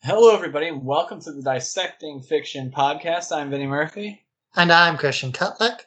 Hello, everybody, and welcome to the Dissecting Fiction podcast. I'm Vinny Murphy. And I'm Christian Cutlick.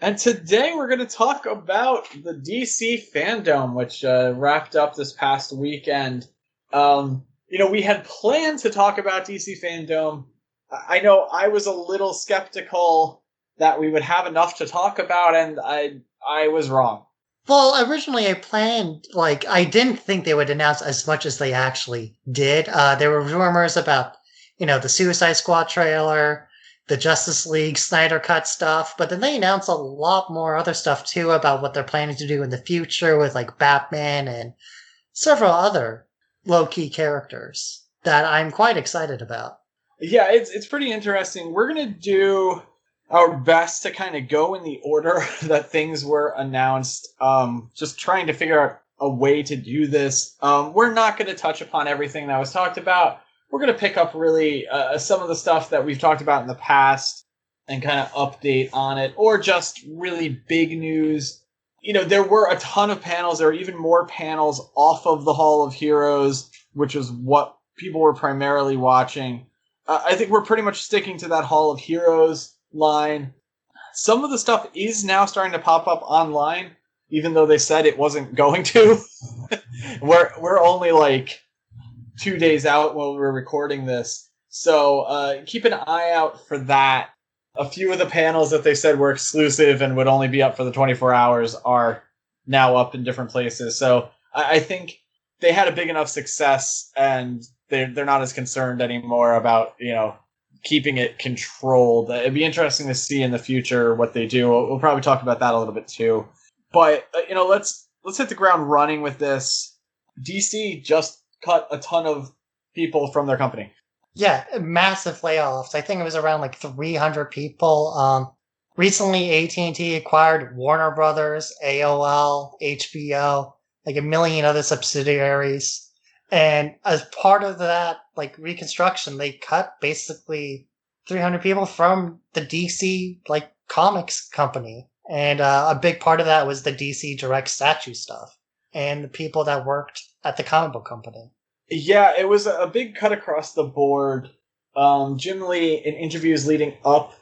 And today we're going to talk about the DC Fandome, which wrapped up this past weekend. We had planned to talk about DC Fandome. I know I was a little skeptical that we would have enough to talk about, and I was wrong. Well, originally I planned, I didn't think they would announce as much as they actually did. There were rumors about, the Suicide Squad trailer, the Justice League Snyder Cut stuff, but then they announced a lot more other stuff too about what they're planning to do in the future with, Batman and several other low-key characters that I'm quite excited about. Yeah, it's pretty interesting. We're going to do our best to kind of go in the order that things were announced. Just trying to figure out a way to do this. We're not going to touch upon everything that was talked about. We're going to pick up really some of the stuff that we've talked about in the past and kind of update on it, or just really big news. There were a ton of panels. There were even more panels off of the Hall of Heroes, which is what people were primarily watching. I think we're pretty much sticking to that Hall of Heroes line. Some of the stuff is now starting to pop up online, even though they said it wasn't going to. We're only 2 days out while we're recording this, so keep an eye out for that. A few of the panels that they said were exclusive and would only be up for the 24 hours are now up in different places. So I think they had a big enough success, and they're not as concerned anymore about keeping it controlled. It'd be interesting to see in the future what they do. We'll probably talk about that a little bit too. But let's hit the ground running with this. DC just cut a ton of people from their company. Yeah, massive layoffs. I think it was around 300 people. Recently, AT&T acquired Warner Brothers, AOL, HBO, a million other subsidiaries. And as part of that, reconstruction, they cut basically 300 people from the DC, comics company. And a big part of that was the DC Direct statue stuff and the people that worked at the comic book company. Yeah, it was a big cut across the board. Jim Lee, in interviews leading up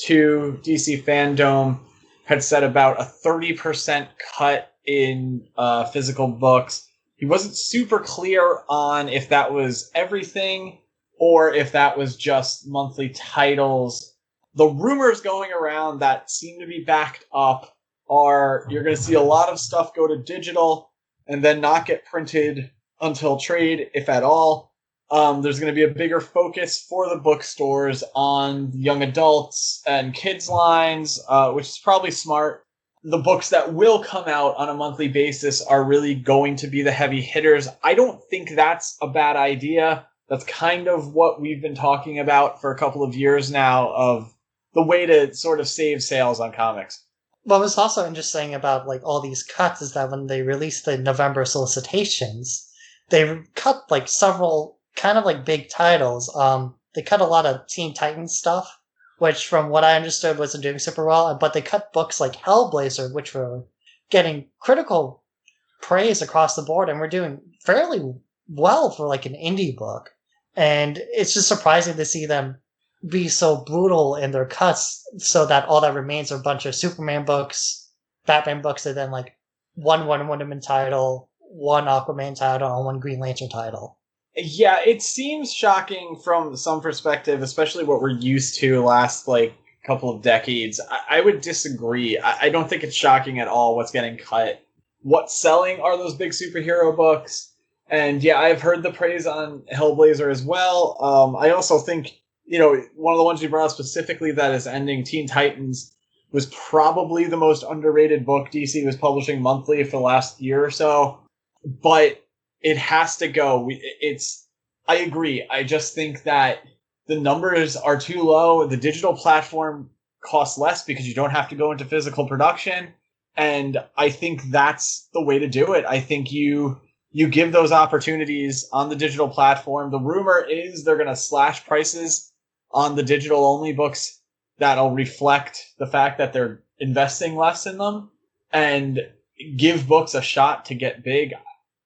to DC Fandome, had said about a 30% cut in physical books. He wasn't super clear on if that was everything or if that was just monthly titles. The rumors going around that seem to be backed up are you're going to see a lot of stuff go to digital and then not get printed until trade, if at all. There's going to be a bigger focus for the bookstores on young adults and kids lines, which is probably smart. The books that will come out on a monthly basis are really going to be the heavy hitters. I don't think that's a bad idea. That's kind of what we've been talking about for a couple of years now, of the way to sort of save sales on comics. What was also interesting about all these cuts is that when they released the November solicitations, they cut several kind of big titles. They cut a lot of Teen Titans stuff, which from what I understood wasn't doing super well, but they cut books like Hellblazer, which were getting critical praise across the board and were doing fairly well for an indie book. And it's just surprising to see them be so brutal in their cuts, so that all that remains are a bunch of Superman books, Batman books, and then one Wonder Woman title, one Aquaman title, and one Green Lantern title. Yeah, it seems shocking from some perspective, especially what we're used to last couple of decades. I would disagree. I don't think it's shocking at all what's getting cut. What's selling are those big superhero books. And yeah, I've heard the praise on Hellblazer as well. I also think, one of the ones you brought up specifically that is ending, Teen Titans, was probably the most underrated book DC was publishing monthly for the last year or so. But it has to go. I agree. I just think that the numbers are too low. The digital platform costs less because you don't have to go into physical production. And I think that's the way to do it. I think you give those opportunities on the digital platform. The rumor is they're going to slash prices on the digital only books that'll reflect the fact that they're investing less in them and give books a shot to get big.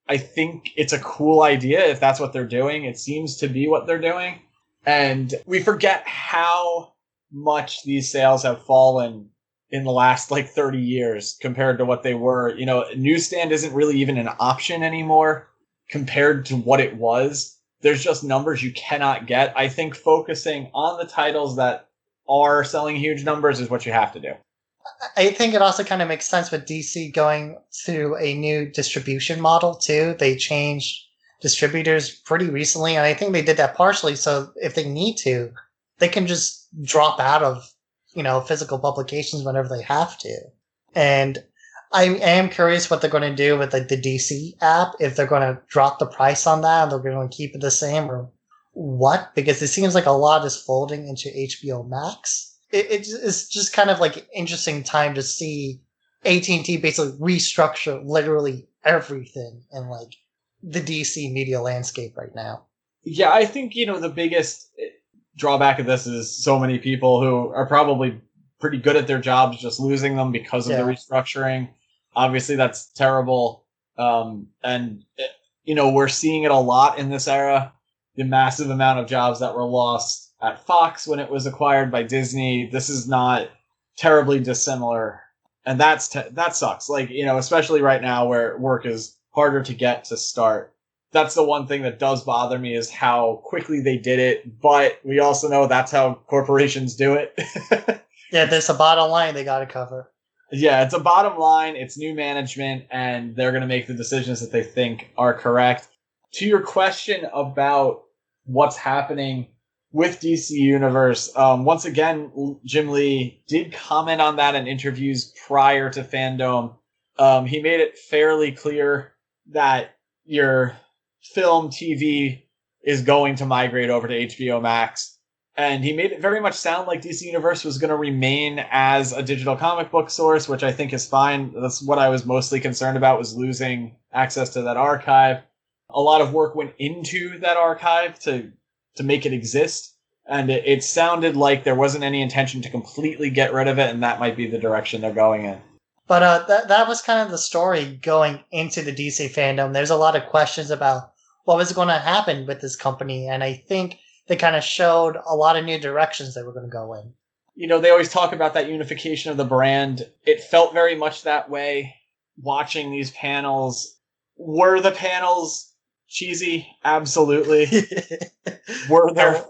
I think it's a cool idea if that's what they're doing. It seems to be what they're doing. And we forget how much these sales have fallen in the last like 30 years compared to what they were. You know, newsstand isn't really even an option anymore compared to what it was. There's just numbers you cannot get. I think focusing on the titles that are selling huge numbers is what you have to do. I think it also kind of makes sense with DC going to a new distribution model too. They changed distributors pretty recently, and I think they did that partially so if they need to, they can just drop out of, physical publications whenever they have to. And I am curious what they're going to do with the DC app, if they're going to drop the price on that, or they're going to keep it the same, or what, because it seems like a lot is folding into HBO Max. It's just kind of like interesting time to see AT&T basically restructure literally everything in like the DC media landscape right now. Yeah, I think, the biggest drawback of this is so many people who are probably pretty good at their jobs just losing them because of the restructuring. Obviously, that's terrible. We're seeing it a lot in this era. The massive amount of jobs that were lost at Fox when it was acquired by Disney. This is not terribly dissimilar. And that sucks. Like, especially right now where work is harder to get to start. That's the one thing that does bother me is how quickly they did it. But we also know that's how corporations do it. Yeah, there's a bottom line they got to cover. Yeah, it's a bottom line. It's new management, and they're going to make the decisions that they think are correct. To your question about what's happening with DC Universe, once again, Jim Lee did comment on that in interviews prior to Fandome. He made it fairly clear that your film TV is going to migrate over to HBO Max. And he made it very much sound like DC Universe was going to remain as a digital comic book source, which I think is fine. That's what I was mostly concerned about, was losing access to that archive. A lot of work went into that archive to make it exist. And it sounded like there wasn't any intention to completely get rid of it, and that might be the direction they're going in. But that was kind of the story going into the DC Fandome. There's a lot of questions about what was going to happen with this company, and I think they kind of showed a lot of new directions they were going to go in. They always talk about that unification of the brand. It felt very much that way watching these panels. Were the panels cheesy? Absolutely. Were there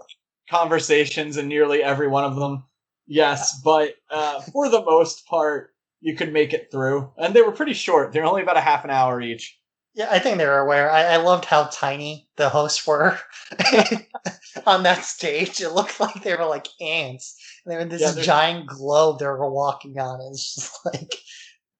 conversations in nearly every one of them? Yes, but for the most part, you could make it through. And they were pretty short. They're only about a half an hour each. Yeah, I think they were aware. I loved how tiny the hosts were on that stage. It looked like they were like ants. And they were in this giant globe they were walking on. It's just like,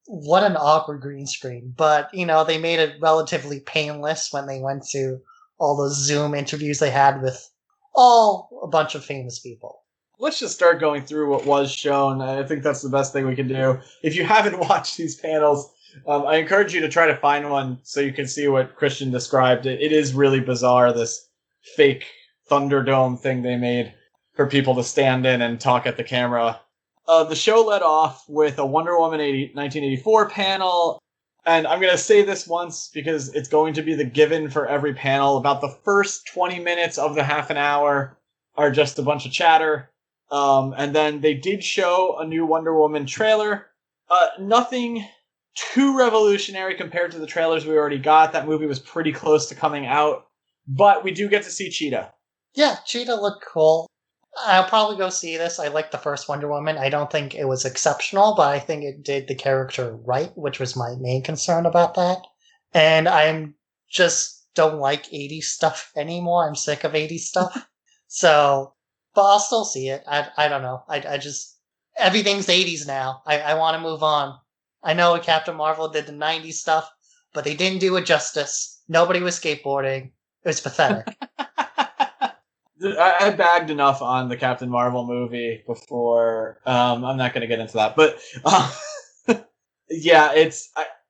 what an awkward green screen. But, they made it relatively painless when they went to all those Zoom interviews they had with a bunch of famous people. Let's just start going through what was shown. I think that's the best thing we can do. If you haven't watched these panels, I encourage you to try to find one so you can see what Christiaan described. It is really bizarre, this fake Thunderdome thing they made for people to stand in and talk at the camera. The show led off with a Wonder Woman 1984 panel. And I'm going to say this once because it's going to be the given for every panel. About the first 20 minutes of the half an hour are just a bunch of chatter. And then they did show a new Wonder Woman trailer. Nothing too revolutionary compared to the trailers we already got. That movie was pretty close to coming out. But we do get to see Cheetah. Yeah, Cheetah looked cool. I'll probably go see this. I liked the first Wonder Woman. I don't think it was exceptional, but I think it did the character right, which was my main concern about that. And I'm just don't like 80s stuff anymore. I'm sick of 80s stuff. So, but I'll still see it. I don't know. I just, everything's 80s now. I want to move on. I know Captain Marvel did the 90s stuff, but they didn't do it justice. Nobody was skateboarding. It was pathetic. I bagged enough on the Captain Marvel movie before. I'm not going to get into that. But yeah,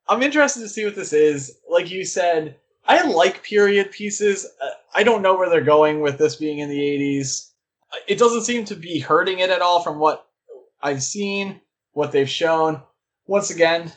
I'm interested to see what this is. Like you said, I like period pieces. I don't know where they're going with this being in the 80s. It doesn't seem to be hurting it at all from what I've seen, what they've shown. Once again,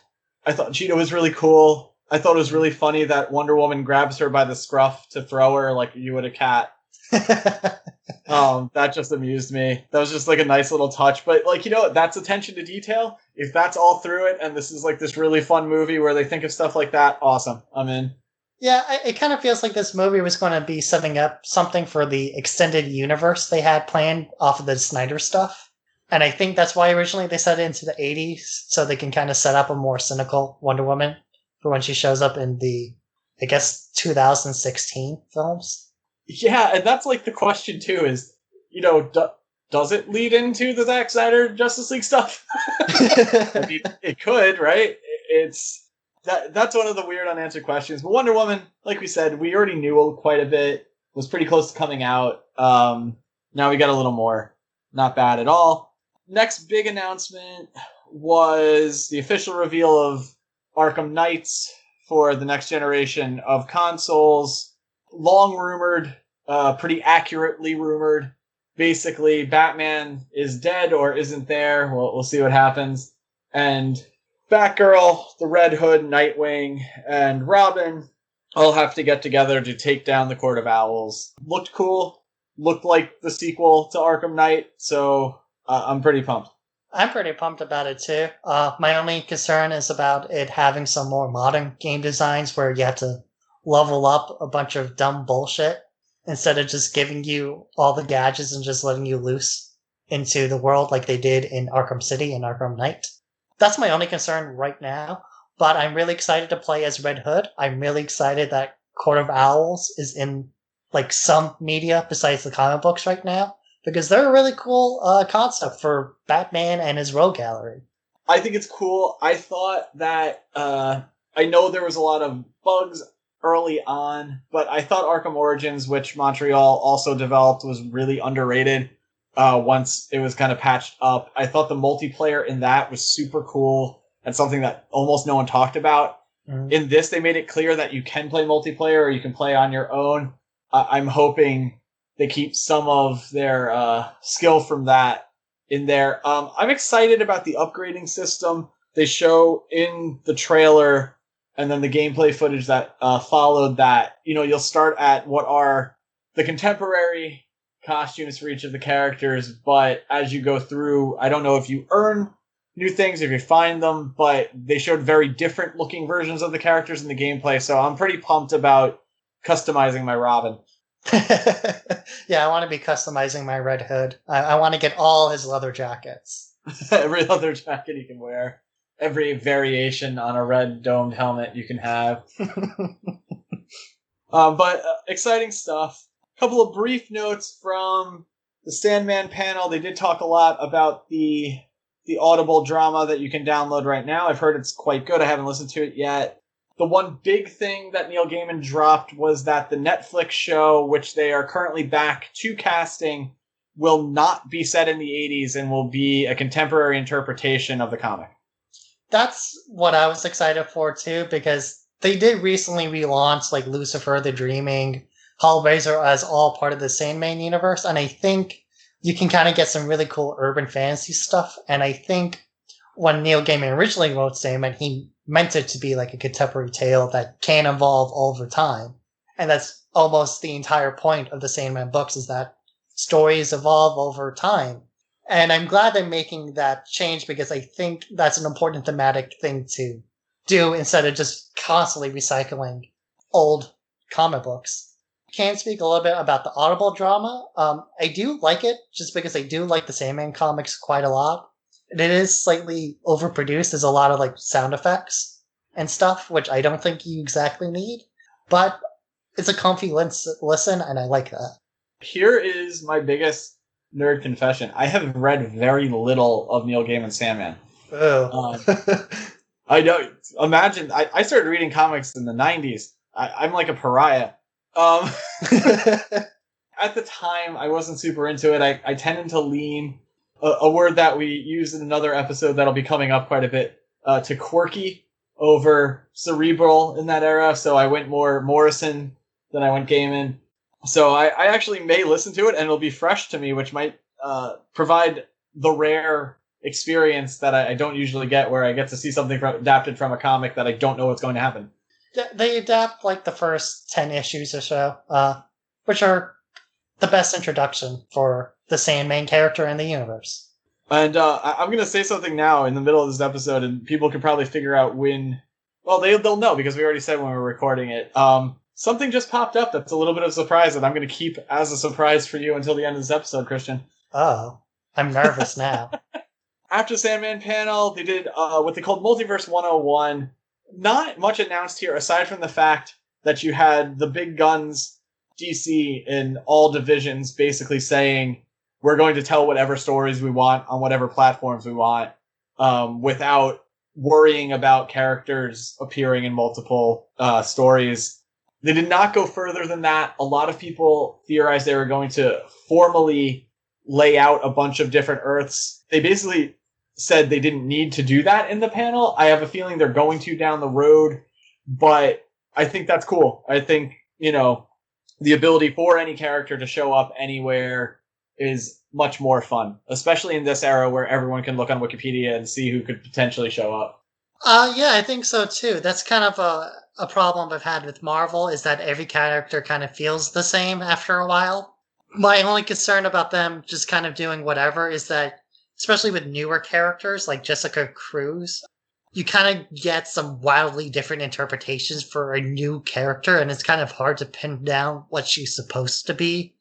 I thought Cheetah was really cool. I thought it was really funny that Wonder Woman grabs her by the scruff to throw her like you would a cat. That just amused me. That was just like a nice little touch. But like, that's attention to detail. If that's all through it, and this is like this really fun movie where they think of stuff like that, awesome. I'm in. Yeah, it kind of feels like this movie was going to be setting up something for the extended universe they had planned off of the Snyder stuff. And I think that's why originally they set it into the 80s, so they can kind of set up a more cynical Wonder Woman for when she shows up in the, I guess, 2016 films. Yeah, and that's like the question too is, does it lead into the Zack Snyder Justice League stuff? I mean, it could, right? That's one of the weird unanswered questions. But Wonder Woman, like we said, we already knew quite a bit. Was pretty close to coming out. Now we got a little more. Not bad at all. Next big announcement was the official reveal of Arkham Knight for the next generation of consoles. Long rumored, pretty accurately rumored. Basically, Batman is dead or isn't there. We'll see what happens. And Batgirl, the Red Hood, Nightwing, and Robin all have to get together to take down the Court of Owls. Looked cool. Looked like the sequel to Arkham Knight, so I'm pretty pumped. I'm pretty pumped about it too. My only concern is about it having some more modern game designs where you have to level up a bunch of dumb bullshit instead of just giving you all the gadgets and just letting you loose into the world like they did in Arkham City and Arkham Knight. That's my only concern right now, but I'm really excited to play as Red Hood. I'm really excited that Court of Owls is in like some media besides the comic books right now, because they're a really cool concept for Batman and his rogue gallery. I think it's cool. I thought that I know there was a lot of bugs early on, but I thought Arkham Origins, which Montreal also developed, was really underrated. Once it was kind of patched up, I thought the multiplayer in that was super cool and something that almost no one talked about. In this, they made it clear that you can play multiplayer or you can play on your own. I'm hoping they keep some of their skill from that in there. I'm excited about the upgrading system they show in the trailer and then the gameplay footage that followed that. You'll start at what are the contemporary costumes for each of the characters, but as you go through, I don't know if you earn new things, if you find them, but they showed very different looking versions of the characters in the gameplay, so I'm pretty pumped about customizing my Robin. Yeah, I want to be customizing my Red Hood. I want to get all his leather jackets. Every leather jacket you can wear. Every variation on a red domed helmet you can have. But exciting stuff. Couple of brief notes from the Sandman panel. They did talk a lot about the Audible drama that you can download right now. I've heard it's quite good. I haven't listened to it yet. The one big thing that Neil Gaiman dropped was that the Netflix show, which they are currently back to casting, will not be set in the 80s and will be a contemporary interpretation of the comic. That's what I was excited for too, because they did recently relaunch like Lucifer the Dreaming, Hellraiser as all part of the Sandman universe, and I think you can kind of get some really cool urban fantasy stuff. And I think when Neil Gaiman originally wrote Sandman, he meant it to be like a contemporary tale that can evolve over time. And that's almost the entire point of the Sandman books, is that stories evolve over time. And I'm glad they're making that change, because I think that's an important thematic thing to do instead of just constantly recycling old comic books. Can speak a little bit about the Audible drama. I do like it just because I do like the Sandman comics quite a lot. It is slightly overproduced. There's a lot of like sound effects and stuff, which I don't think you exactly need. But it's a comfy listen, and I like that. Here is my biggest nerd confession. I have read very little of Neil Gaiman's Sandman. Oh. I know. Imagine, I started reading comics in the 90s. I'm like a pariah. At the time, I wasn't super into it. I tended to lean, a word that we used in another episode that'll be coming up quite a bit, to quirky over cerebral in that era. So I went more Morrison than I went Gaiman. So I actually may listen to it, and it'll be fresh to me, which might provide the rare experience that I don't usually get, where I get to see something adapted from a comic that I don't know what's going to happen. They adapt like the first 10 issues or so, which are the best introduction for the same main character in the universe. And I'm going to say something now in the middle of this episode, and people can probably figure out when. Well, they'll know because we already said when we were recording it. Something just popped up that's a little bit of a surprise that I'm going to keep as a surprise for you until the end of this episode, Christian. Oh, I'm nervous now. After Sandman panel, they did what they called Multiverse 101. Not much announced here, aside from the fact that you had the big guns, DC, in all divisions basically saying, we're going to tell whatever stories we want on whatever platforms we want, without worrying about characters appearing in multiple stories. They did not go further than that. A lot of people theorized they were going to formally lay out a bunch of different Earths. They basically said they didn't need to do that in the panel. I have a feeling they're going to down the road, but I think that's cool. I think, the ability for any character to show up anywhere is much more fun, especially in this era where everyone can look on Wikipedia and see who could potentially show up. Yeah, I think so too. That's kind of a problem I've had with Marvel, is that every character kind of feels the same after a while. My only concern about them just kind of doing whatever is that, especially with newer characters like Jessica Cruz, you kind of get some wildly different interpretations for a new character, and it's kind of hard to pin down what she's supposed to be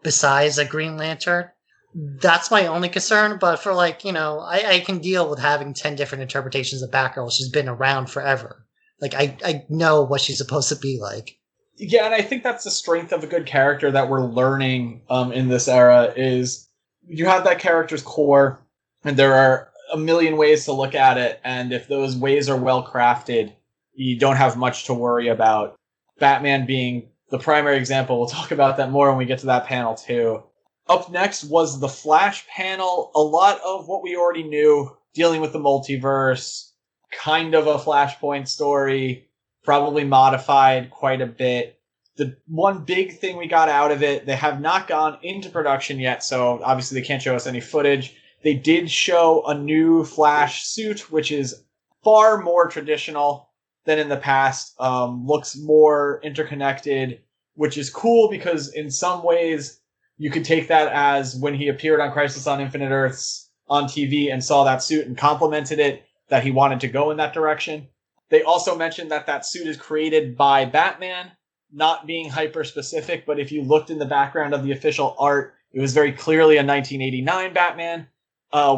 besides a Green Lantern. That's my only concern, but for I can deal with having 10 different interpretations of Batgirl. She's been around forever. I know what she's supposed to be like. Yeah, and I think that's the strength of a good character that we're learning in this era is you have that character's core, and there are a million ways to look at it, and if those ways are well crafted, you don't have much to worry about. Batman being the primary example. We'll talk about that more when we get to that panel too. Up next was the Flash panel. A lot of what we already knew, dealing with the multiverse, kind of a Flashpoint story, probably modified quite a bit. The one big thing we got out of it, they have not gone into production yet, so obviously they can't show us any footage. They did show a new Flash suit, which is far more traditional than in the past. Looks more interconnected, which is cool because in some ways you could take that as when he appeared on Crisis on Infinite Earths on TV and saw that suit and complimented it, that he wanted to go in that direction. They also mentioned that that suit is created by Batman, not being hyper-specific, but if you looked in the background of the official art, it was very clearly a 1989 Batman.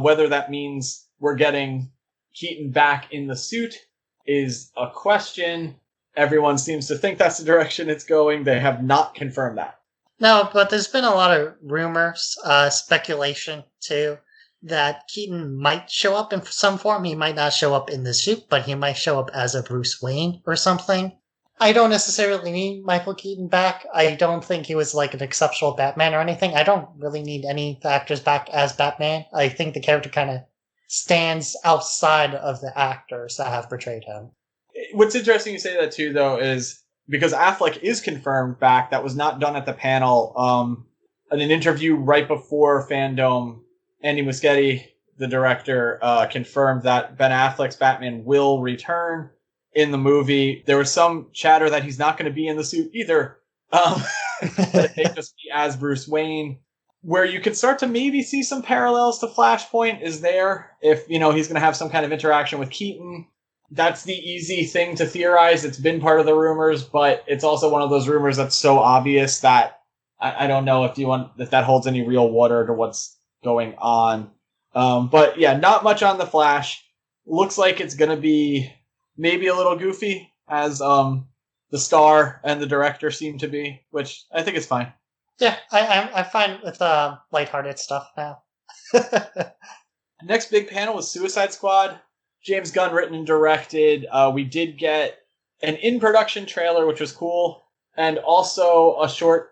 Whether that means we're getting Keaton back in the suit is a question. Everyone seems to think that's the direction it's going. They have not confirmed that. No, but there's been a lot of rumors, speculation too, that Keaton might show up in some form. He might not show up in the suit, but he might show up as a Bruce Wayne or something. I don't necessarily need Michael Keaton back. I don't think he was like an exceptional Batman or anything. I don't really need any actors back as Batman. I think the character kind of stands outside of the actors that have portrayed him. What's interesting you say that too, though, is because Affleck is confirmed back. That was not done at the panel. In an interview right before Fandome, Andy Muschietti, the director, confirmed that Ben Affleck's Batman will return in the movie. There was some chatter that he's not going to be in the suit either. That it may just be as Bruce Wayne. Where you could start to maybe see some parallels to Flashpoint is there. If, he's going to have some kind of interaction with Keaton. That's the easy thing to theorize. It's been part of the rumors, but it's also one of those rumors that's so obvious that I don't know if that holds any real water to what's going on. But yeah, not much on the Flash. Looks like it's going to be maybe a little goofy, as the star and the director seem to be, which I think is fine. Yeah, I'm fine with lighthearted stuff now. Next big panel was Suicide Squad. James Gunn written and directed. We did get an in-production trailer, which was cool, and also a short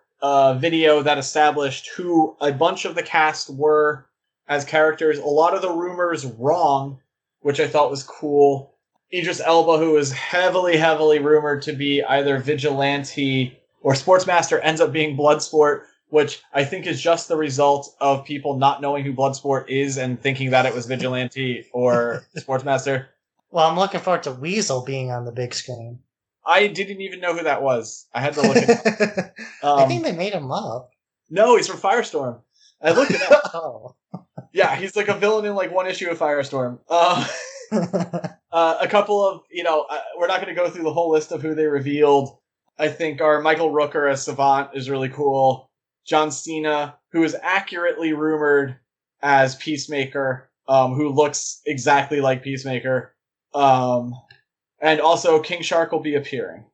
video that established who a bunch of the cast were as characters. A lot of the rumors wrong, which I thought was cool. Idris Elba, who is heavily, heavily rumored to be either Vigilante or Sportsmaster, ends up being Bloodsport, which I think is just the result of people not knowing who Bloodsport is and thinking that it was Vigilante or Sportsmaster. Well, I'm looking forward to Weasel being on the big screen. I didn't even know who that was. I had to look it up. I think they made him up. No, he's from Firestorm. I looked it up. Oh. Yeah, he's like a villain in like one issue of Firestorm. A couple of, we're not going to go through the whole list of who they revealed. I think our Michael Rooker as Savant is really cool. John Cena, who is accurately rumored as Peacemaker, who looks exactly like Peacemaker. And also King Shark will be appearing.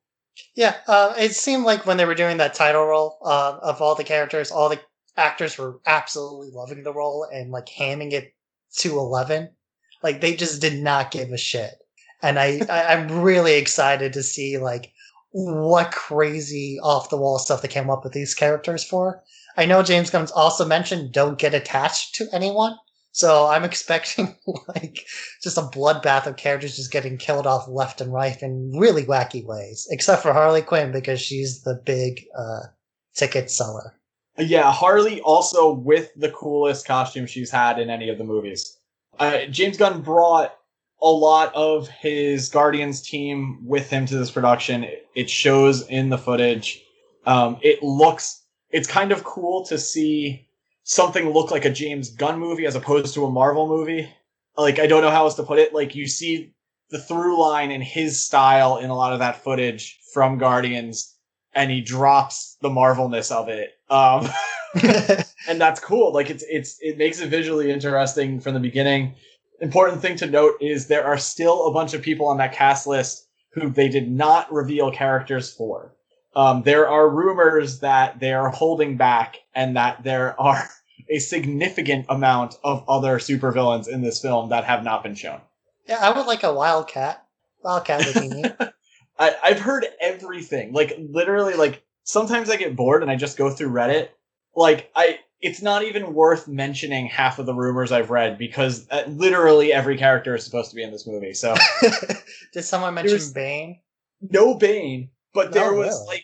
Yeah, it seemed like when they were doing that title role of all the characters, all the actors were absolutely loving the role and like hamming it to 11. Like they just did not give a shit. And I'm really excited to see like what crazy off the wall stuff they came up with these characters for. I know James Gunn's also mentioned don't get attached to anyone. So I'm expecting like just a bloodbath of characters just getting killed off left and right in really wacky ways, except for Harley Quinn because she's the big ticket seller. Yeah, Harley also with the coolest costume she's had in any of the movies. James Gunn brought a lot of his Guardians team with him to this production. It shows in the footage. It's kind of cool to see something look like a James Gunn movie as opposed to a Marvel movie. Like, I don't know how else to put it. Like, you see the through line in his style in a lot of that footage from Guardians, and he drops the Marvelness of it. And that's cool. Like, it makes it visually interesting from the beginning. Important thing to note is there are still a bunch of people on that cast list who they did not reveal characters for. There are rumors that they are holding back and that there are a significant amount of other supervillains in this film that have not been shown. Yeah, I would like a Wildcat. Wildcat would be neat. I've heard everything. Like, literally, like, sometimes I get bored and I just go through Reddit. Like, it's not even worth mentioning half of the rumors I've read because literally every character is supposed to be in this movie. So, did someone mention Bane? No Bane. But there was, really?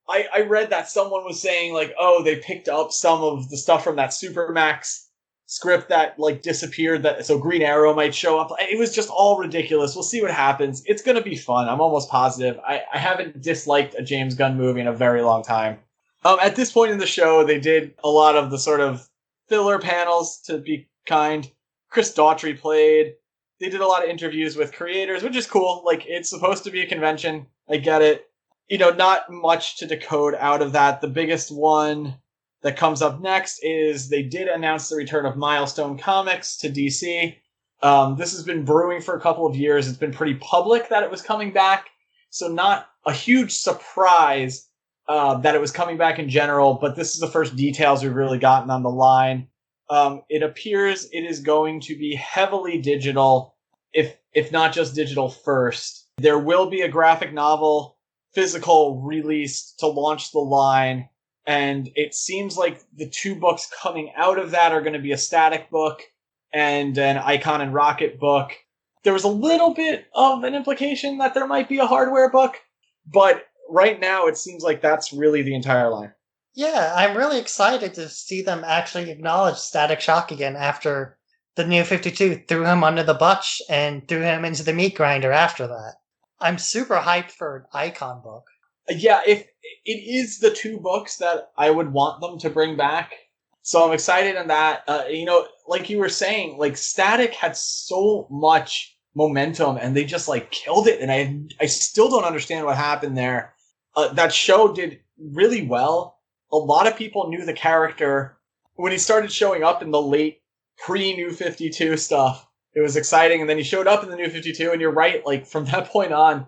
like, I read that someone was saying, like, oh, they picked up some of the stuff from that Supermax script that, like, disappeared, so Green Arrow might show up. It was just all ridiculous. We'll see what happens. It's going to be fun. I'm almost positive. I haven't disliked a James Gunn movie in a very long time. At this point in the show, they did a lot of the sort of filler panels, to be kind. Chris Daughtry played. They did a lot of interviews with creators, which is cool. Like, it's supposed to be a convention. I get it. Not much to decode out of that. The biggest one that comes up next is they did announce the return of Milestone Comics to DC. This has been brewing for a couple of years. It's been pretty public that it was coming back. So not a huge surprise that it was coming back in general, but this is the first details we've really gotten on the line. It appears it is going to be heavily digital, if not just digital first. There will be a graphic novel physical release to launch the line, and it seems like the two books coming out of that are going to be a static book and an Icon and Rocket book. There was a little bit of an implication that there might be a hardware book, but right now it seems like that's really the entire line. Yeah, I'm really excited to see them actually acknowledge Static Shock again after the New 52 threw him under the bus and threw him into the meat grinder after that. I'm super hyped for an Icon book. Yeah, if it is the two books that I would want them to bring back. So I'm excited on that. Like you were saying, like Static had so much momentum and they just like killed it. And I still don't understand what happened there. That show did really well. A lot of people knew the character when he started showing up in the late pre-New 52 stuff. It was exciting, and then he showed up in the New 52, and you're right, like, from that point on,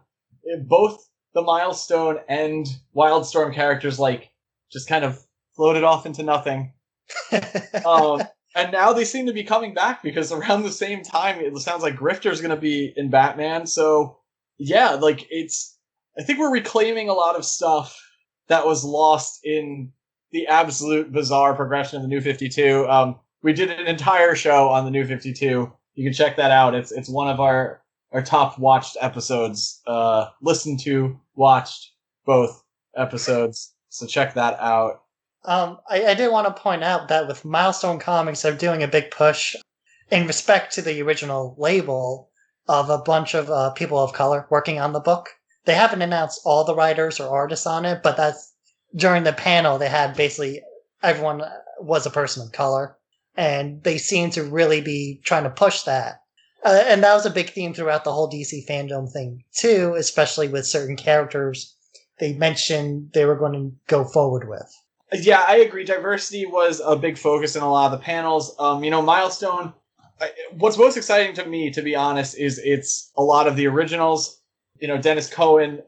both the Milestone and Wildstorm characters, like, just kind of floated off into nothing. And now they seem to be coming back, because around the same time, it sounds like Grifter's going to be in Batman, so, yeah, like, I think we're reclaiming a lot of stuff that was lost in the absolute bizarre progression of the New 52. We did an entire show on the New 52. You can check that out. It's one of our top watched episodes. Listened to, watched both episodes. So check that out. I did want to point out that with Milestone Comics, they're doing a big push in respect to the original label of a bunch of people of color working on the book. they haven't announced all the writers or artists on it, but that's during the panel they had basically everyone was a person of color, and they seem to really be trying to push that. And that was a big theme throughout the whole DC fandom thing too, especially with certain characters they mentioned they were going to go forward with. Yeah, I agree. Diversity was a big focus in a lot of the panels. Milestone. What's most exciting to me, to be honest, is it's a lot of the originals. Dennis Cohen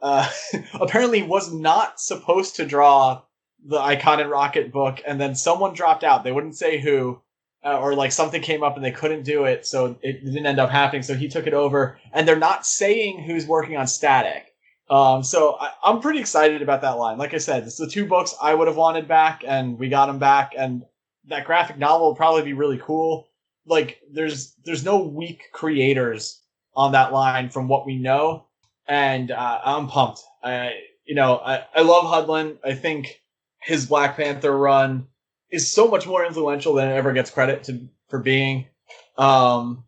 apparently was not supposed to draw the Icon and Rocket book, and then someone dropped out. They wouldn't say who, or like something came up and they couldn't do it, so it didn't end up happening. So he took it over, and they're not saying who's working on Static. So I'm pretty excited about that line. Like I said, it's the 2 books I would have wanted back, and we got them back, and that graphic novel will probably be really cool. Like, there's no weak creators on that line from what we know, and I'm pumped. I love Hudlin. I think his Black Panther run is so much more influential than it ever gets credit for being. And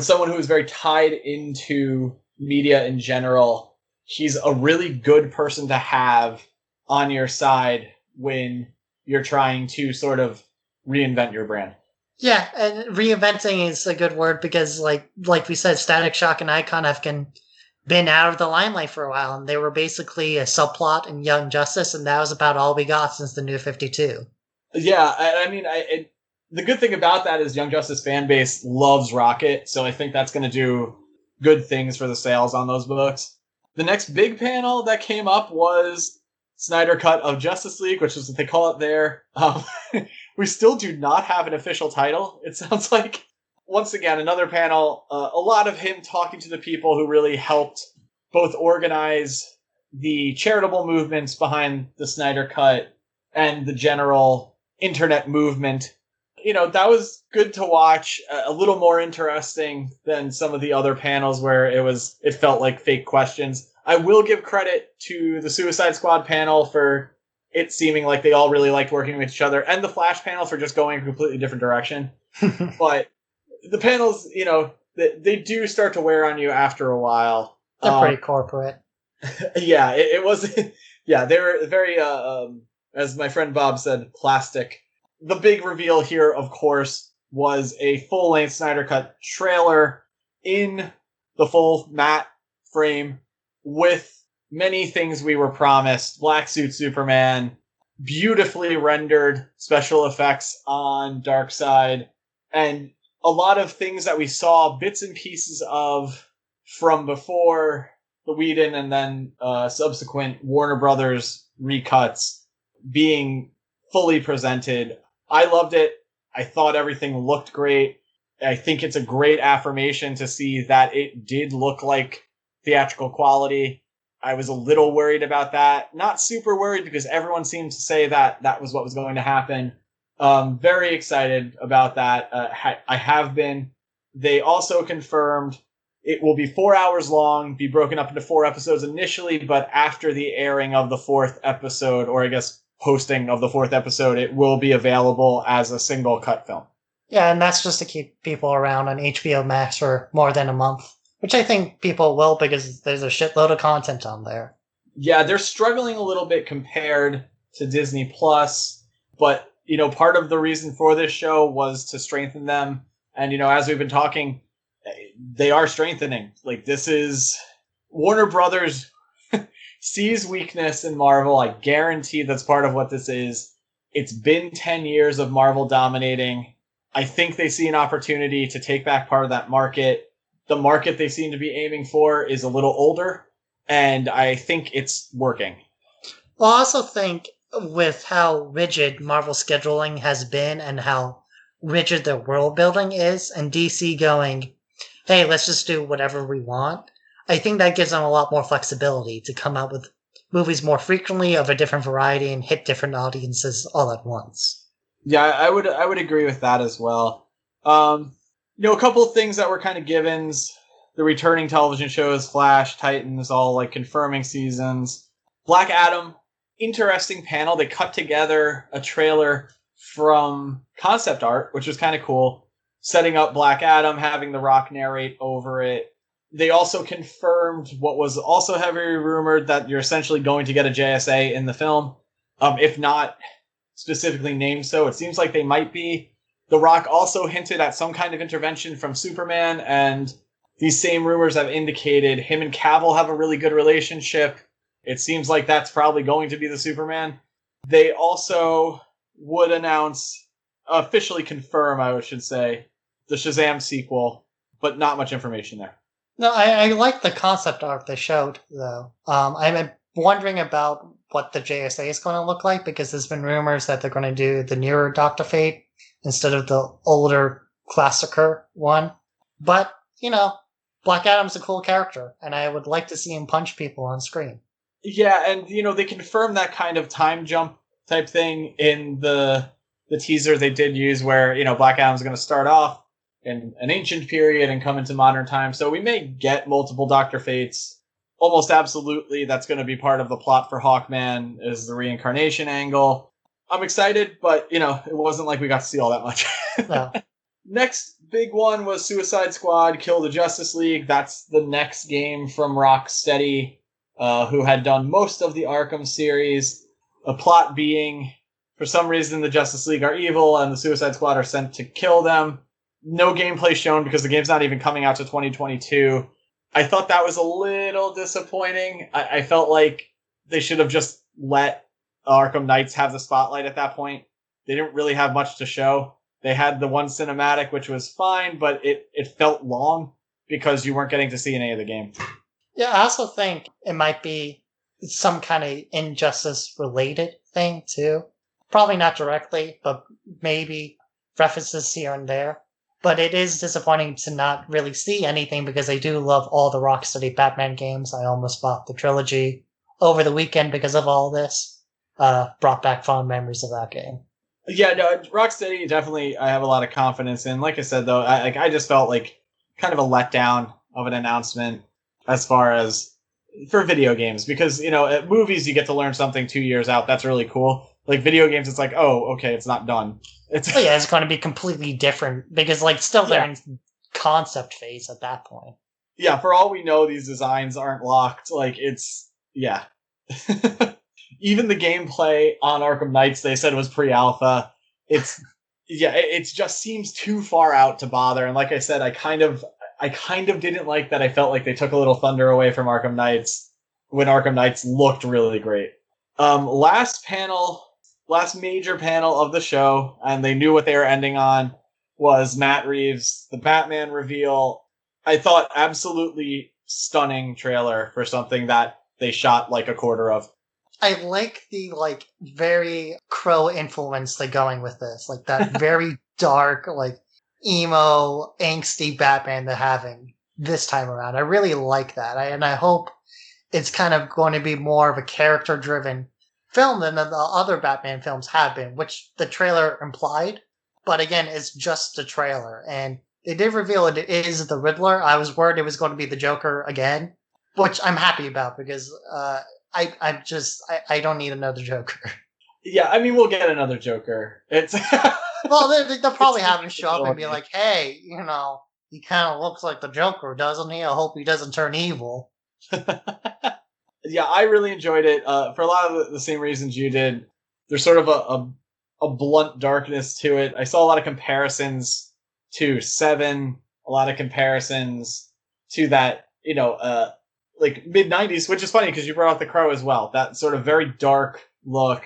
someone who is very tied into media in general, he's a really good person to have on your side when you're trying to sort of reinvent your brand. Yeah, and reinventing is a good word because, like we said, Static Shock and Icon have been out of the limelight for a while, and they were basically a subplot in Young Justice, and that was about all we got since the New 52. Yeah, the good thing about that is Young Justice fan base loves Rocket, so I think that's going to do good things for the sales on those books. The next big panel that came up was Snyder Cut of Justice League, which is what they call it there. We still do not have an official title. It sounds like, once again, another panel, a lot of him talking to the people who really helped both organize the charitable movements behind the Snyder Cut and the general internet movement. That was good to watch, a little more interesting than some of the other panels where it felt like fake questions. I will give credit to the Suicide Squad panel for it seeming like they all really liked working with each other, and the Flash panel for just going a completely different direction. But the panels, they do start to wear on you after a while. They're pretty corporate. Yeah, it was. Yeah, they were very, as my friend Bob said, plastic. The big reveal here, of course, was a full-length Snyder Cut trailer in the full matte frame with many things we were promised. Black Suit Superman, beautifully rendered special effects on Darkseid, and a lot of things that we saw bits and pieces of from before the Whedon and then subsequent Warner Brothers recuts being fully presented. I loved it. I thought everything looked great. I think it's a great affirmation to see that it did look like theatrical quality. I was a little worried about that. Not super worried because everyone seems to say that that was what was going to happen. Very excited about that. I have been. They also confirmed it will be 4 hours long, be broken up into 4 episodes initially, but after the airing of the 4th episode, or I guess posting of the 4th episode, it will be available as a single cut film. Yeah, and that's just to keep people around on HBO Max for more than a month, which I think people will because there's a shitload of content on there. Yeah, they're struggling a little bit compared to Disney Plus, but part of the reason for this show was to strengthen them. And as we've been talking, they are strengthening. Like, this is Warner Brothers sees weakness in Marvel. I guarantee that's part of what this is. It's been 10 years of Marvel dominating. I think they see an opportunity to take back part of that market. The market they seem to be aiming for is a little older, and I think it's working. Well, I also think with how rigid Marvel scheduling has been and how rigid their world building is, and DC going, hey, let's just do whatever we want, I think that gives them a lot more flexibility to come out with movies more frequently of a different variety and hit different audiences all at once. Yeah, I would agree with that as well. A couple of things that were kind of givens. The returning television shows, Flash, Titans, all like confirming seasons. Black Adam, interesting panel. They cut together a trailer from concept art, which was kind of cool. Setting up Black Adam, having The Rock narrate over it. They also confirmed what was also heavily rumored, that you're essentially going to get a JSA in the film. If not specifically named so, it seems like they might be. The Rock also hinted at some kind of intervention from Superman, and these same rumors have indicated him and Cavill have a really good relationship. It seems like that's probably going to be the Superman. They also would officially confirm, I should say, the Shazam sequel, but not much information there. No, I like the concept art they showed, though. I'm wondering about what the JSA is going to look like, because there's been rumors that they're going to do the newer Dr. Fate instead of the older, classicer one. But, Black Adam's a cool character, and I would like to see him punch people on screen. Yeah, and, they confirmed that kind of time jump type thing in the teaser they did use, where, Black Adam's going to start off in an ancient period and come into modern times. So we may get multiple Dr. Fates. Almost absolutely, that's going to be part of the plot for Hawkman, is the reincarnation angle. I'm excited, but, it wasn't like we got to see all that much. No. Next big one was Suicide Squad, Kill the Justice League. That's the next game from Rocksteady, who had done most of the Arkham series. A plot being, for some reason, the Justice League are evil and the Suicide Squad are sent to kill them. No gameplay shown because the game's not even coming out to 2022. I thought that was a little disappointing. I felt like they should have just let Arkham Knights have the spotlight at that point. They didn't really have much to show. They had the one cinematic, which was fine, but it felt long because you weren't getting to see any of the game. Yeah, I also think it might be some kind of Injustice-related thing, too. Probably not directly, but maybe references here and there. But it is disappointing to not really see anything, because I do love all the Rocksteady Batman games. I almost bought the trilogy over the weekend because of all this. Brought back fond memories of that game. Yeah, no, Rocksteady definitely I have a lot of confidence in. Like I said, though, I just felt like kind of a letdown of an announcement as far as for video games. Because, at movies you get to learn something 2 years out. That's really cool. Like video games, it's like, oh, okay, it's not done. It's going to be completely different because, still they're in concept phase at that point. Yeah, for all we know, these designs aren't locked. Yeah. Even the gameplay on Arkham Knights, they said was pre-alpha. It just seems too far out to bother. And like I said, I kind of didn't like that. I felt like they took a little thunder away from Arkham Knights when Arkham Knights looked really great. Last major panel of the show, and they knew what they were ending on, was Matt Reeves, the Batman reveal. I thought absolutely stunning trailer for something that they shot like a quarter of. I like the very Crow influence they're going with this, that very dark, emo, angsty Batman they're having this time around. I really like that, and I hope it's kind of going to be more of a character-driven film than the other Batman films have been, which the trailer implied. But again, it's just a trailer, and they did reveal it is the Riddler. I was worried it was going to be the Joker again, which I'm happy about because I don't need another Joker. Yeah, I mean, we'll get another Joker. It's well, they'll probably have him show up and be like, "Hey, he kind of looks like the Joker, doesn't he? I hope he doesn't turn evil." Yeah, I really enjoyed it for a lot of the same reasons you did. There's sort of a blunt darkness to it. I saw a lot of comparisons to Seven, a lot of comparisons to that, mid-90s, which is funny because you brought up The Crow as well. That sort of very dark look.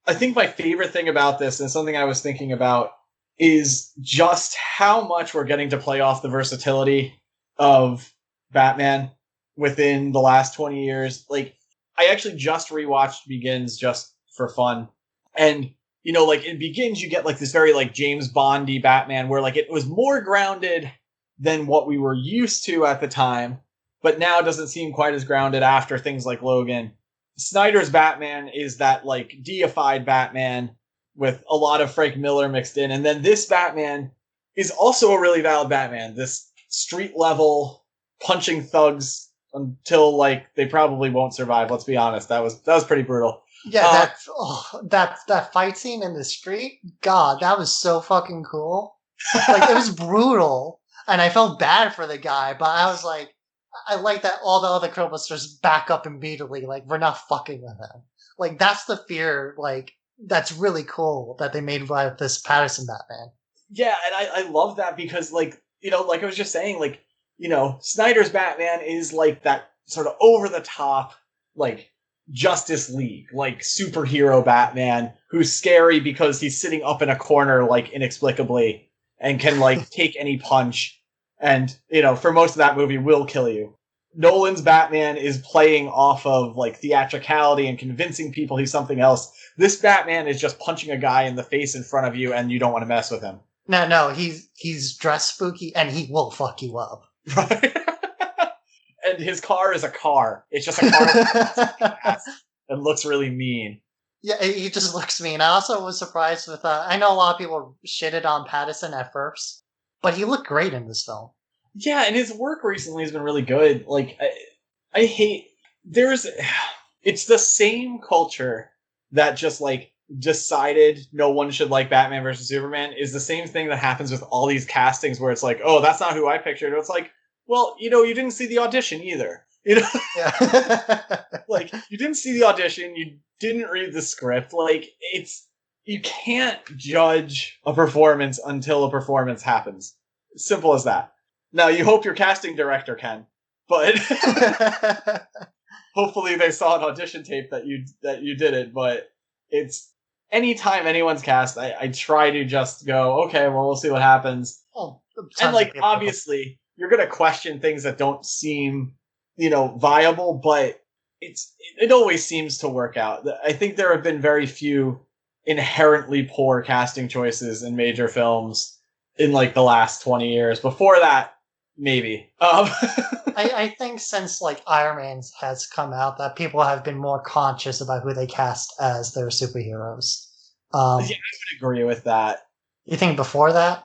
I think my favorite thing about this, and something I was thinking about, is just how much we're getting to play off the versatility of Batman within the last 20 years. I actually just rewatched Begins just for fun. And, in Begins, you get this very James Bondy Batman where it was more grounded than what we were used to at the time, but now doesn't seem quite as grounded after things like Logan. Snyder's Batman is that deified Batman with a lot of Frank Miller mixed in. And then this Batman is also a really valid Batman. This street level punching thugs until they probably won't survive. Let's be honest. That was pretty brutal. Yeah, that fight scene in the street, God, that was so fucking cool. It was brutal, and I felt bad for the guy, but I was like, I like that all the other Killbusters back up immediately. Like, we're not fucking with him. Like, that's the fear. Like, that's really cool that they made by this Patterson Batman. Yeah, and I love that because, like, like I was just saying, like, Snyder's Batman is like that sort of over the top, like, Justice League, like, superhero Batman who's scary because he's sitting up in a corner, like, inexplicably and can, like, take any punch. And, for most of that movie, will kill you. Nolan's Batman is playing off of, like, theatricality and convincing people he's something else. This Batman is just punching a guy in the face in front of you and you don't want to mess with him. No, he's dressed spooky and he will fuck you up. Right? And his car is a car. It's just a car and looks really mean. Yeah, he just looks mean. I also was surprised with, I know a lot of people shitted on Pattinson at first, but he looked great in this film. Yeah, and his work recently has been really good. Like, I hate, it's the same culture that just, like, decided no one should like Batman versus Superman is the same thing that happens with all these castings where it's like, oh, that's not who I pictured. It's like, well, you didn't see the audition either. Yeah. Like, you didn't see the audition, you didn't read the script. Like, you can't judge a performance until a performance happens. Simple as that. Now, you hope your casting director can, but hopefully they saw an audition tape that you did it. But it's anytime anyone's cast, I try to just go, okay, well, we'll see what happens. Oh, and, like, obviously, you're going to question things that don't seem, viable, but it always seems to work out. I think there have been very few inherently poor casting choices in major films in, like, the last 20 years. Before that, maybe. I think since, like, Iron Man has come out that people have been more conscious about who they cast as their superheroes. Yeah, I would agree with that. You think before that?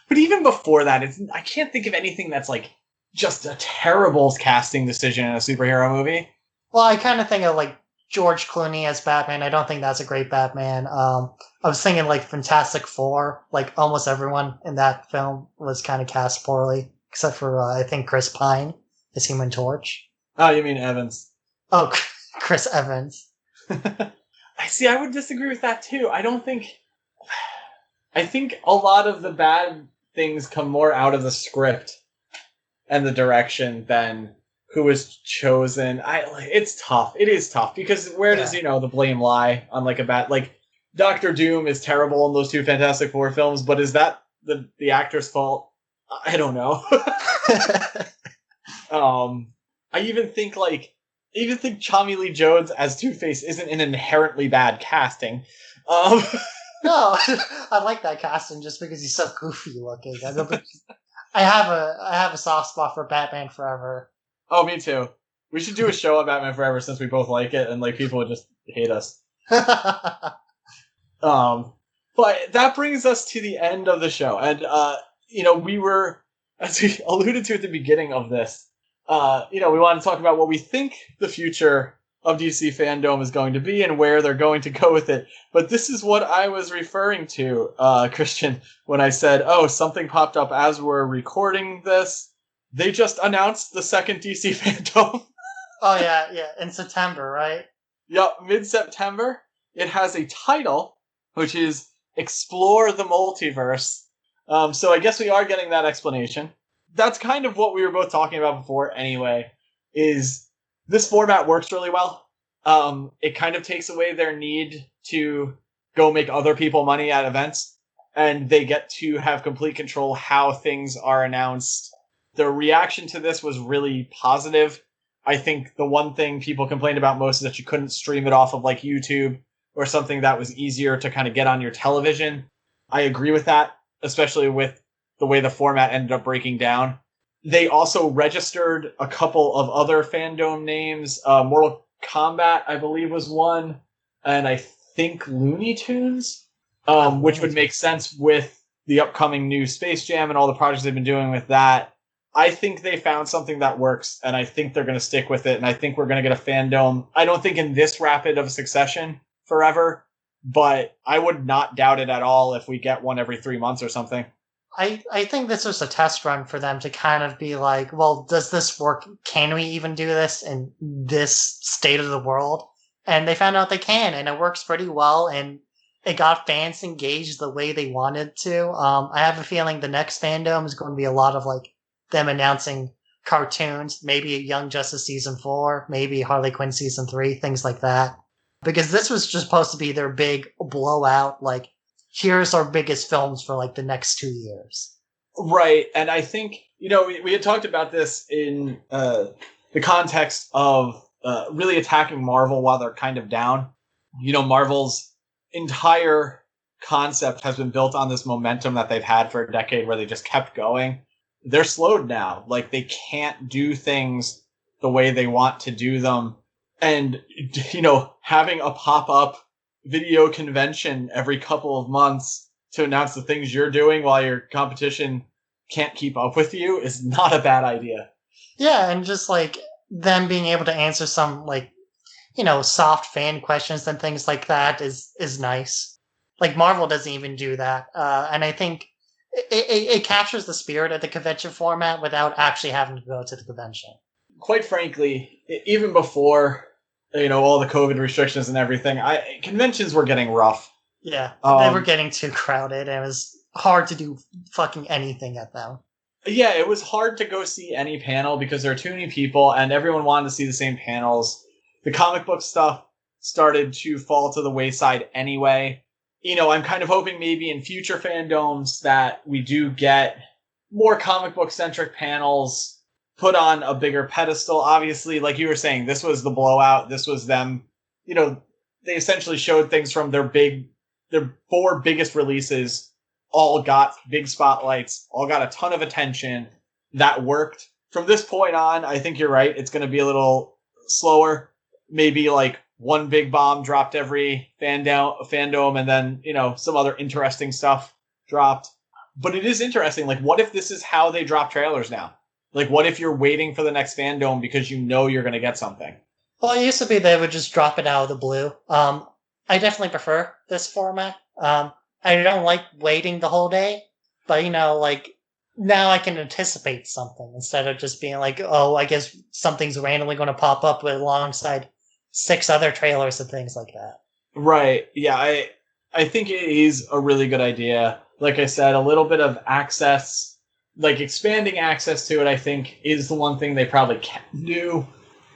But even before that, I can't think of anything that's, like, just a terrible casting decision in a superhero movie. Well, I kind of think of, like, George Clooney as Batman. I don't think that's a great Batman. I was thinking, like, Fantastic Four. Like, almost everyone in that film was kind of cast poorly, except for, I think, Chris Pine as Human Torch. Oh, you mean Evans. Oh, Chris Evans. I would disagree with that, too. I think a lot of the bad things come more out of the script and the direction than who was chosen. It's tough. It is tough because where does, the blame lie on, like, like, Doctor Doom is terrible in those two Fantastic Four films, but is that the actor's fault? I don't know. I even think Tommy Lee Jones as Two-Face isn't an inherently bad casting. No, I like that casting just because he's so goofy looking. I have a soft spot for Batman Forever. Oh, me too. We should do a show on Batman Forever since we both like it, and, like, people would just hate us. But that brings us to the end of the show, and we were, as we alluded to at the beginning of this, we want to talk about what we think the future of DC Fandome is going to be and where they're going to go with it. But this is what I was referring to, Christian, when I said, oh, something popped up as we're recording this. They just announced the second DC Fandome. Oh, yeah, in September, right? Yep, mid-September. It has a title, which is Explore the Multiverse. So I guess we are getting that explanation. That's kind of what we were both talking about before anyway, is this format works really well. It kind of takes away their need to go make other people money at events, and they get to have complete control how things are announced. The reaction to this was really positive. I think the one thing people complained about most is that you couldn't stream it off of, like, YouTube or something that was easier to kind of get on your television. I agree with that, especially with the way the format ended up breaking down. They also registered a couple of other fandom names. Mortal Kombat, I believe, was one. And I think Looney Tunes, which would make sense with the upcoming new Space Jam and all the projects they've been doing with that. I think they found something that works, and I think they're going to stick with it, and I think we're going to get a fandom. I don't think in this rapid of a succession forever, but I would not doubt it at all if we get one every 3 months or something. I think this was a test run for them to kind of be like, well, does this work? Can we even do this in this state of the world? And they found out they can, and it works pretty well, and it got fans engaged the way they wanted to. I have a feeling the next fandom is going to be a lot of like them announcing cartoons, maybe Young Justice season 4, maybe Harley Quinn season 3, things like that. Because this was just supposed to be their big blowout, like, here's our biggest films for like the next 2 years. Right. And I think, we had talked about this in the context of really attacking Marvel while they're kind of down. Marvel's entire concept has been built on this momentum that they've had for a decade where they just kept going. They're slowed now. Like, they can't do things the way they want to do them. And, having a pop-up video convention every couple of months to announce the things you're doing while your competition can't keep up with you is not a bad idea. Yeah, and just like them being able to answer some like, soft fan questions and things like that is nice. Like Marvel doesn't even do that. And I think it captures the spirit of the convention format without actually having to go to the convention. Quite frankly, even before all the COVID restrictions and everything, conventions were getting rough. Yeah, they were getting too crowded, and it was hard to do fucking anything at them. Yeah, it was hard to go see any panel because there are too many people, and everyone wanted to see the same panels. The comic book stuff started to fall to the wayside anyway. I'm kind of hoping maybe in future fandomes that we do get more comic book centric panels put on a bigger pedestal. Obviously, like you were saying, this was the blowout. This was them, they essentially showed things from their 4 biggest releases, all got big spotlights, all got a ton of attention. That worked. From this point on, I think you're right. It's going to be a little slower. Maybe like one big bomb dropped every fandom, and then, some other interesting stuff dropped. But it is interesting. Like, what if this is how they drop trailers now? Like, what if you're waiting for the next fandom because you're going to get something? Well, it used to be they would just drop it out of the blue. I definitely prefer this format. I don't like waiting the whole day, but like now I can anticipate something instead of just being like, oh, I guess something's randomly going to pop up alongside 6 other trailers and things like that. Right. Yeah, I think it is a really good idea. Like I said, a little bit of access, like expanding access to it, I think is the one thing they probably can do.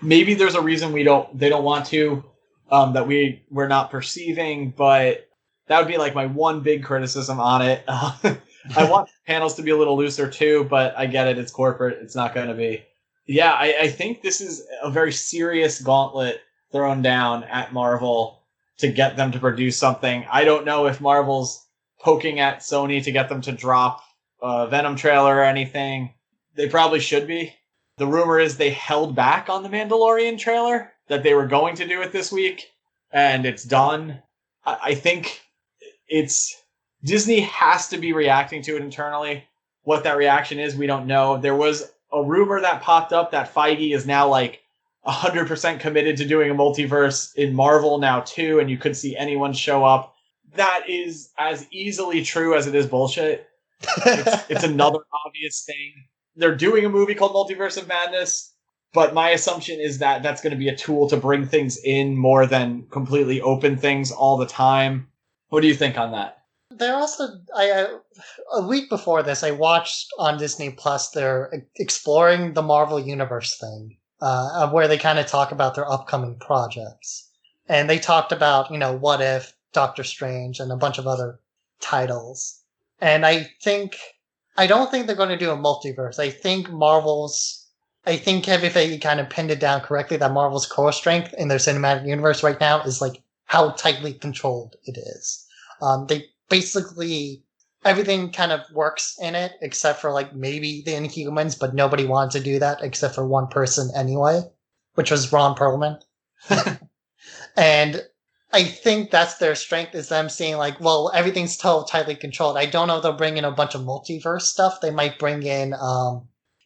Maybe there's a reason they don't want to, that we're not perceiving, but that would be like my one big criticism on it. I want panels to be a little looser too, but I get it. It's corporate. It's not going to be. Yeah, I think this is a very serious gauntlet thrown down at Marvel to get them to produce something. I don't know if Marvel's poking at Sony to get them to drop a Venom trailer or anything. They probably should be. The rumor is they held back on the Mandalorian trailer, that they were going to do it this week, and it's done. I think Disney has to be reacting to it internally. What that reaction is, we don't know. There was a rumor that popped up that Feige is now like 100% committed to doing a multiverse in Marvel now too, and you could see anyone show up. That is as easily true as it is bullshit. It's another obvious thing. They're doing a movie called Multiverse of Madness, but my assumption is that that's going to be a tool to bring things in more than completely open things all the time. What do you think on that? There also, a week before this, I watched on Disney Plus, they're exploring the Marvel Universe thing, where they kind of talk about their upcoming projects. And they talked about, What If, Doctor Strange, and a bunch of other titles. And I don't think they're going to do a multiverse. I think if they kind of pinned it down correctly, that Marvel's core strength in their cinematic universe right now is like how tightly controlled it is. They basically, everything kind of works in it except for like maybe the Inhumans, but nobody wanted to do that except for one person anyway, which was Ron Perlman. And I think that's their strength, is them seeing like, well, everything's so tightly controlled. I don't know if they'll bring in a bunch of multiverse stuff. They might bring in,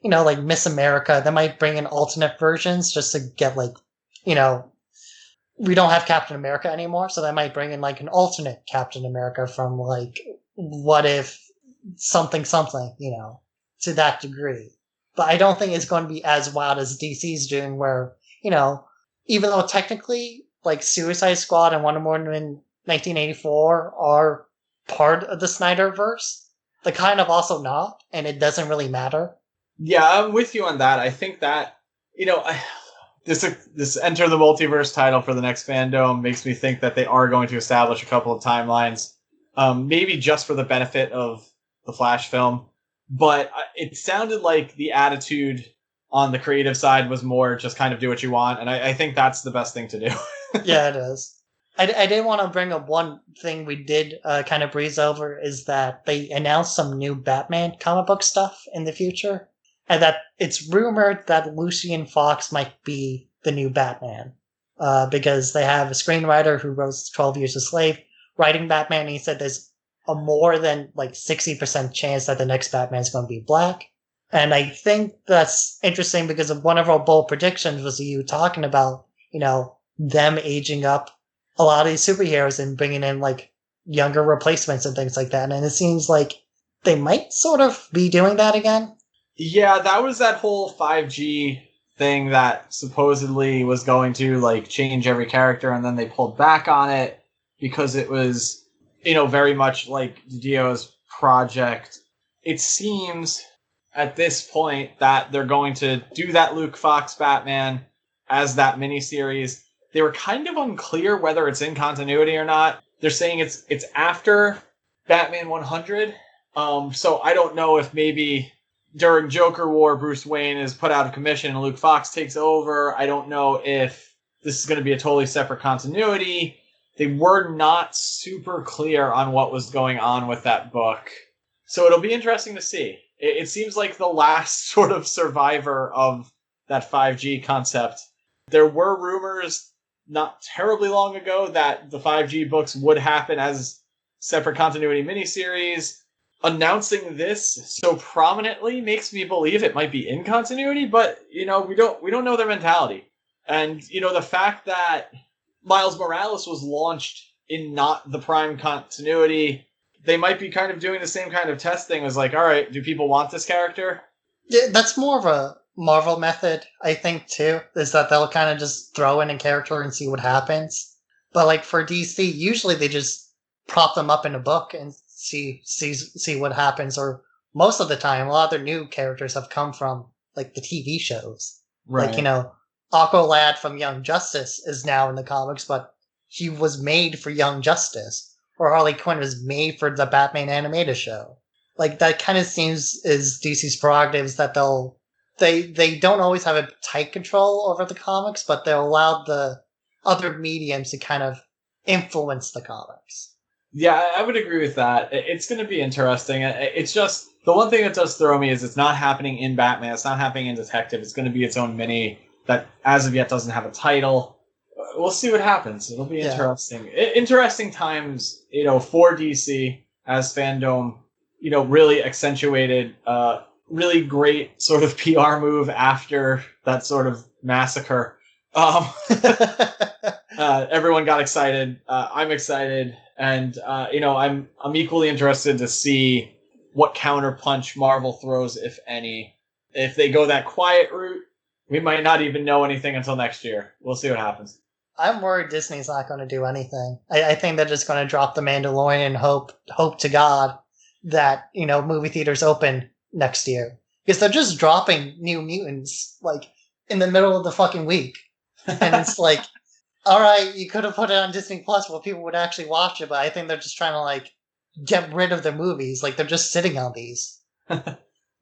like Miss America. They might bring in alternate versions just to get like, we don't have Captain America anymore, so they might bring in like an alternate Captain America from like What If something, to that degree. But I don't think it's going to be as wild as DC's doing, where, even though technically, like, Suicide Squad and Wonder Woman 1984 are part of the Snyderverse, they're kind of also not, and it doesn't really matter. Yeah, I'm with you on that. I think that, this Enter the Multiverse title for the Next Fandome makes me think that they are going to establish a couple of timelines, maybe just for the benefit of the Flash film. But it sounded like the attitude on the creative side was more just kind of do what you want, and I think that's the best thing to do. Yeah, it is. I did want to bring up one thing we did kind of breeze over, is that they announced some new Batman comic book stuff in the future, and that it's rumored that Lucian Fox might be the new Batman, because they have a screenwriter who wrote 12 Years a Slave writing Batman, and he said there's a more than 60% chance that the next Batman is going to be black. And I think that's interesting because of one of our bold predictions was you talking about, them aging up a lot of these superheroes and bringing in younger replacements and things like that. And it seems like they might sort of be doing that again. Yeah, that was that whole 5G thing that supposedly was going to change every character, and then they pulled back on it because it was, very much like Dio's project. It seems at this point that they're going to do that Luke Fox Batman as that miniseries. They were kind of unclear whether it's in continuity or not. They're saying it's after Batman 100. So I don't know if maybe during Joker War, Bruce Wayne is put out of commission and Luke Fox takes over. I don't know if this is going to be a totally separate continuity. They were not super clear on what was going on with that book. So it'll be interesting to see. It seems like the last sort of survivor of that 5G concept. There were rumors not terribly long ago that the 5G books would happen as separate continuity miniseries. Announcing this so prominently makes me believe it might be in continuity, but we don't know their mentality. And the fact that Miles Morales was launched in not the prime continuity, they might be kind of doing the same kind of testing. As all right, do people want this character? Yeah, that's more of a Marvel method, I think, too, is that they'll kind of just throw in a character and see what happens. But for DC, usually they just prop them up in a book and see what happens. Or most of the time, a lot of their new characters have come from the TV shows. Right. Aqualad from Young Justice is now in the comics, but he was made for Young Justice. Or Harley Quinn was made for the Batman animated show. That kind of seems is DC's prerogatives, that they don't always have a tight control over the comics, but they'll allow the other mediums to kind of influence the comics. Yeah, I would agree with that. It's going to be interesting. It's just, the one thing that does throw me is it's not happening in Batman. It's not happening in Detective. It's going to be its own mini that, as of yet, doesn't have a title. We'll see what happens. It'll be interesting. Interesting times, for DC as Fandome, really accentuated, really great sort of PR move after that sort of massacre. Everyone got excited. I'm excited. And, I'm equally interested to see what counterpunch Marvel throws, if any. If they go that quiet route, we might not even know anything until next year. We'll see what happens. I'm worried Disney's not going to do anything. I think they're just going to drop The Mandalorian and hope to God that, movie theaters open next year. Because they're just dropping New Mutants, in the middle of the fucking week. And it's all right, you could have put it on Disney Plus where people would actually watch it, but I think they're just trying to, get rid of their movies. They're just sitting on these.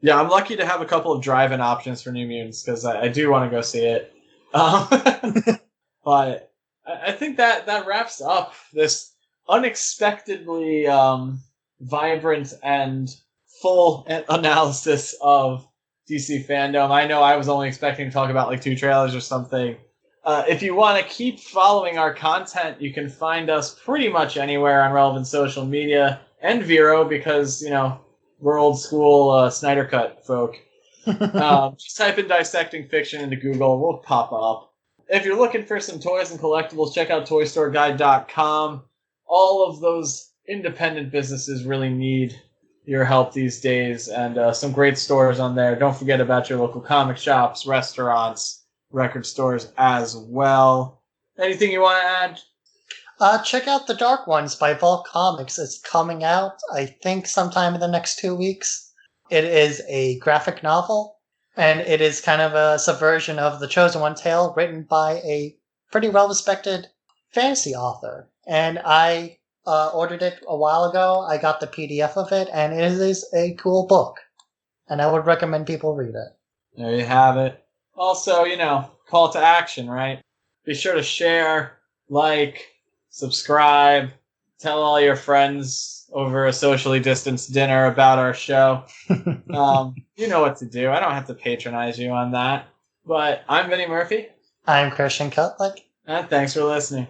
Yeah, I'm lucky to have a couple of drive-in options for New Mutants, because I do want to go see it. But I think that wraps up this unexpectedly vibrant and full analysis of DC Fandome. I know I was only expecting to talk about 2 trailers or something. If you want to keep following our content, you can find us pretty much anywhere on relevant social media, and Vero, because, we're old school Snyder Cut folk. Just type in Dissecting Fiction into Google. We'll pop up. If you're looking for some toys and collectibles, check out ToyStoreGuide.com. All of those independent businesses really need your help these days, and some great stores on there. Don't forget about your local comic shops, restaurants, record stores as well. Anything you want to add? Check out The Dark Ones by Vault Comics. It's coming out, I think, sometime in the next 2 weeks. It is a graphic novel, and it is kind of a subversion of the Chosen One tale written by a pretty well-respected fantasy author. And I ordered it a while ago. I got the PDF of it, and it is a cool book. And I would recommend people read it. There you have it. Also, call to action, right? Be sure to share, like, subscribe, tell all your friends over a socially distanced dinner about our show. You know what to do. I don't have to patronize you on that. But I'm Vinny Murphy. I'm Christian Cutlick. And thanks for listening.